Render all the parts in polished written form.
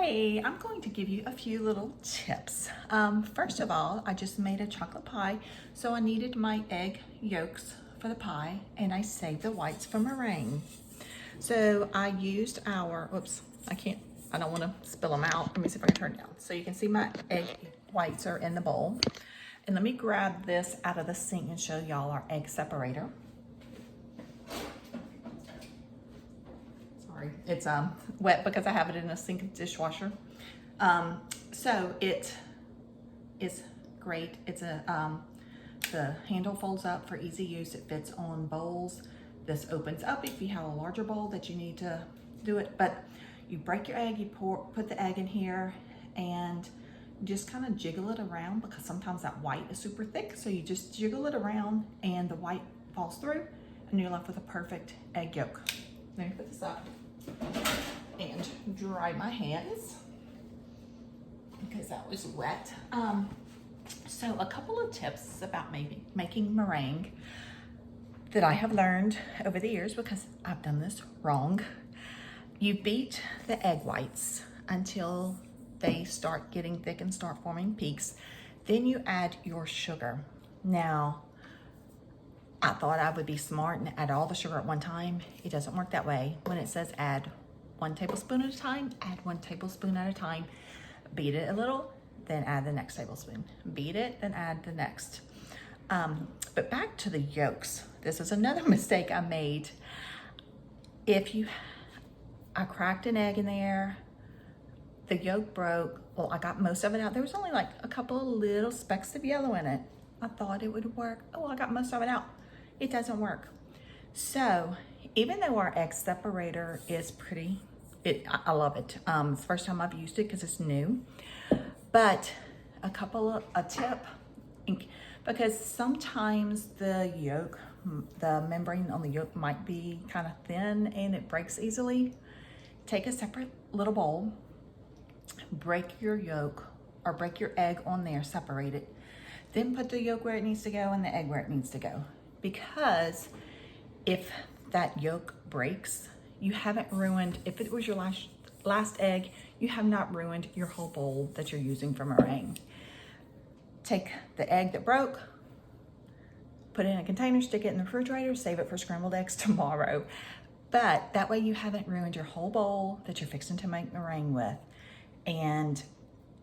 Hey, I'm going to give you a few little tips. First of all, I just made a chocolate pie, so I needed my egg yolks for the pie, and I saved the whites for meringue. So I used our, oops, I don't want to spill them out. Let me see if I can turn it down. So you can see my egg whites are in the bowl. And let me grab this out of the sink and show y'all our egg separator. Sorry, it's wet because I have it in a sink dishwasher. So it is great. It's the handle folds up for easy use. It fits on bowls. This opens up if you have a larger bowl that you need to do it. But you break your egg, you put the egg in here, and just kind of jiggle it around because sometimes that white is super thick. So you just jiggle it around and the white falls through and you're left with a perfect egg yolk. Let me put this up and dry my hands because that was wet. So a couple of tips about making meringue that I have learned over the years because I've done this wrong. You beat the egg whites until they start getting thick and start forming peaks. Then you add your sugar. Now, I thought I would be smart and add all the sugar at one time. It doesn't work that way. When it says add 1 tablespoon at a time, add 1 tablespoon at a time. Beat it a little, then add the next tablespoon. Beat it, then add the next. But back to the yolks. This is another mistake I made. I cracked an egg in there, the yolk broke. Well, I got most of it out. There was only like a couple of little specks of yellow in it. I thought it would work. Oh, I got most of it out. It doesn't work. So even though our egg separator is pretty, I love it. It's the first time I've used it because it's new. But a tip, because sometimes the yolk, the membrane on the yolk might be kind of thin and it breaks easily. Take a separate little bowl, break your yolk or break your egg on there, separate it. Then put the yolk where it needs to go and the egg where it needs to go. Because if that yolk breaks, you haven't ruined, if it was your last egg, you have not ruined your whole bowl that you're using for meringue. Take the egg that broke, put it in a container, stick it in the refrigerator, save it for scrambled eggs tomorrow. But that way you haven't ruined your whole bowl that you're fixing to make meringue with. And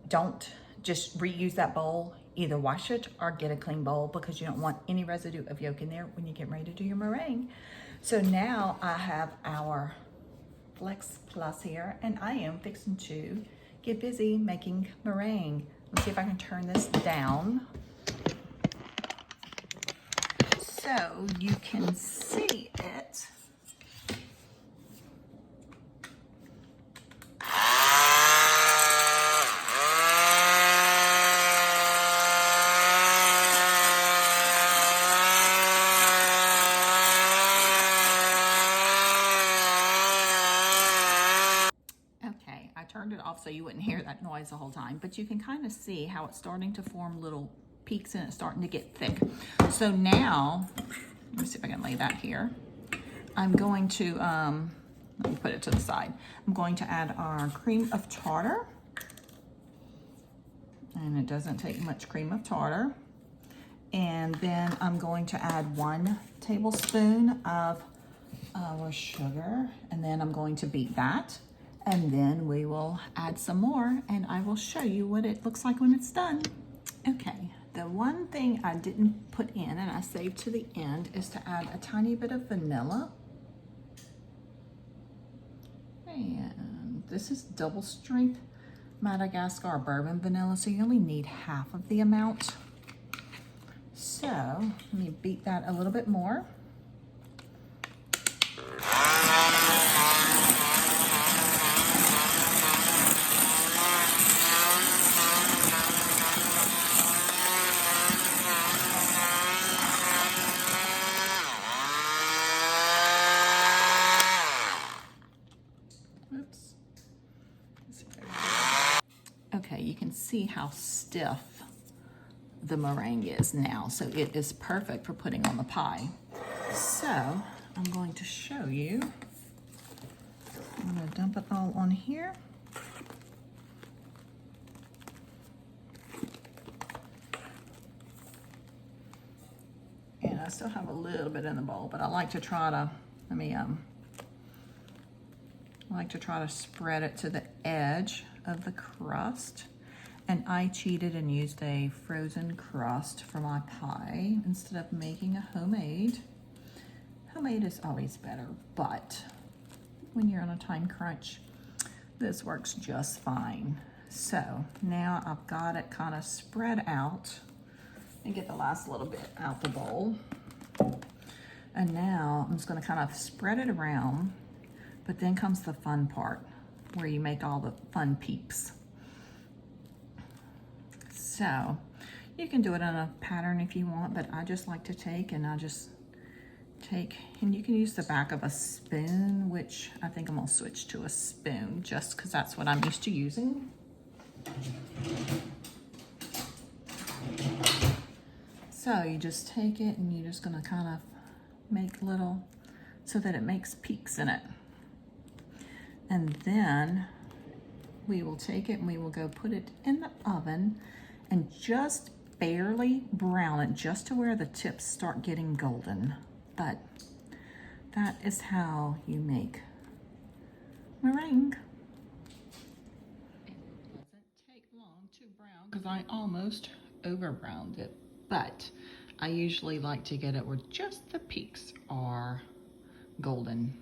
don't just reuse that bowl. Either wash it or get a clean bowl because you don't want any residue of yolk in there when you get ready to do your meringue. So now I have our Flex Plus here and I am fixing to get busy making meringue. Let's see if I can turn this down so you can see it. Turned it off so you wouldn't hear that noise the whole time, but you can kind of see how it's starting to form little peaks and it's starting to get thick. So now, let me see if I can lay that here. I'm going to, let me put it to the side. I'm going to add our cream of tartar. And it doesn't take much cream of tartar. And then I'm going to add 1 tablespoon of our sugar. And then I'm going to beat that. And then we will add some more and I will show you what it looks like when it's done. Okay, the one thing I didn't put in and I saved to the end is to add a tiny bit of vanilla. And this is double strength Madagascar bourbon vanilla, so you only need half of the amount. So let me beat that a little bit more. Okay, you can see how stiff the meringue is now. So it is perfect for putting on the pie. So I'm going to show you. I'm gonna dump it all on here. I still have a little bit in the bowl, but I like to try to, I like to try to spread it to the edge of the crust. And I cheated and used a frozen crust for my pie instead of making a homemade. Homemade is always better, but when you're on a time crunch, this works just fine. So now I've got it kind of spread out, and get the last little bit out the bowl. And now I'm just gonna kind of spread it around, but then comes the fun part where you make all the fun peeps. So you can do it on a pattern if you want, but I just like to take, and and you can use the back of a spoon, which I think I'm gonna switch to a spoon just because that's what I'm used to using. So you just take it and you're just gonna kind of make little, so that it makes peaks in it. And then we will take it and we will go put it in the oven and just barely brown it, just to where the tips start getting golden. But that is how you make meringue. It doesn't take long to brown because I almost over browned it, but I usually like to get it where just the peaks are golden.